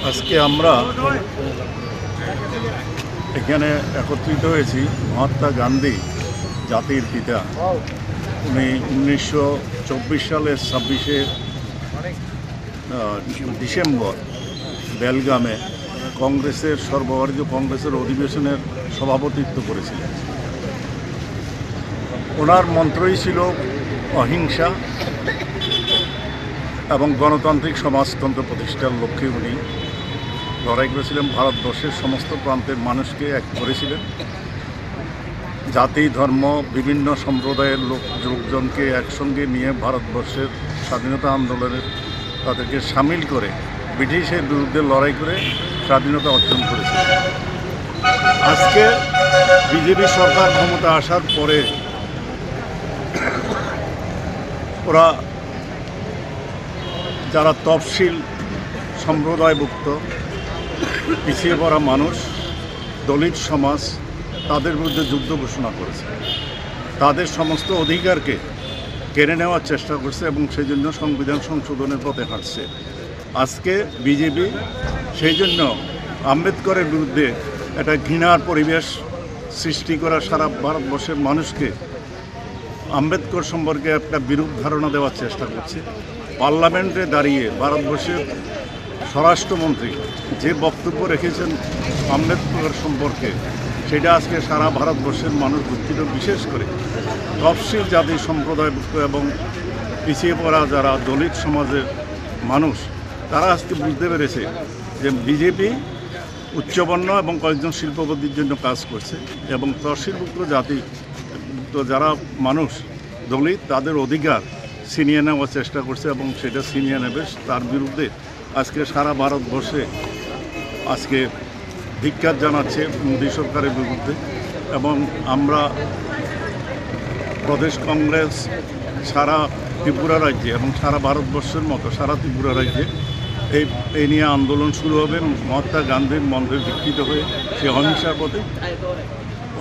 আজকে আমরা এখানে একত্রিত হয়েছি মহাত্মা গান্ধী জাতির পিতা। উনি 1924 সালের 26শে ডিসেম্বর বেলগামে কংগ্রেসের সর্বভারতীয় কংগ্রেসের অধিবেশনের সভাপতিত্ব করেছিলেন। ওনার মন্ত্রই ছিল অহিংসা এবং গণতান্ত্রিক সমাজতন্ত্র প্রতিষ্ঠার লক্ষ্যে উনি লড়াই করেছিলেন। ভারতবর্ষের সমস্ত প্রান্তের মানুষকে এক করেছিলেন। জাতি ধর্ম বিভিন্ন সম্প্রদায়ের লোকজনকে একসঙ্গে নিয়ে ভারতবর্ষের স্বাধীনতা আন্দোলনে তাদেরকে সামিল করে ব্রিটিশের বিরুদ্ধে লড়াই করে স্বাধীনতা অর্জন করেছিলেন। আজকে বিজেপি সরকার ক্ষমতা আসার পরে ওরা যারা তফসিল সম্প্রদায়ভুক্ত পিছিয়ে পড়া মানুষ, দলিত সমাজ, তাদের বিরুদ্ধে যুদ্ধ ঘোষণা করেছে। তাদের সমস্ত অধিকারকে কেড়ে নেওয়ার চেষ্টা করছে এবং সেই জন্য সংবিধান সংশোধনের পথে হাঁটছে। আজকে বিজেপি সেই জন্য আম্বেদকরের বিরুদ্ধে একটা ঘৃণার পরিবেশ সৃষ্টি করা, সারা ভারতবর্ষের মানুষকে আম্বেদকর সম্পর্কে একটা বিরূপ ধারণা দেওয়ার চেষ্টা করছে। পার্লামেন্টে দাঁড়িয়ে ভারতবর্ষের স্বরাষ্ট্রমন্ত্রী যে বক্তব্য রেখেছেন আম্বেদকর সম্পর্কে, সেটা আজকে সারা ভারতবর্ষের মানুষ দুঃখিত। বিশেষ করে তফসিল জাতি সম্প্রদায়ভুক্ত এবং পিছিয়ে পড়া যারা দলিত সমাজের মানুষ, তারা আজকে বুঝতে পেরেছে যে বিজেপি উচ্চবর্ণ এবং কয়েকজন শিল্পপতির জন্য কাজ করছে এবং তফসিলভুক্ত জাতি যারা মানুষ দলিত, তাদের অধিকার ছিনিয়ে নেওয়ার চেষ্টা করছে এবং সেটা ছিনিয়ে নেবে। তার বিরুদ্ধে আজকে সারা ভারতবর্ষে আজকে ধিক্কার জানাচ্ছে মোদী সরকারের বিরুদ্ধে। এবং আমরা প্রদেশ কংগ্রেস সারা ত্রিপুরা রাজ্যে এবং সারা ভারতবর্ষের মতো সারা ত্রিপুরা রাজ্যে এই নিয়ে আন্দোলন শুরু হবে। মহাত্মা গান্ধীর মন্ত্রে দীক্ষিত হয়ে সে অহিংসার পথে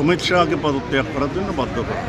অমিত শাহকে পদত্যাগ করার জন্য বাধ্য করে।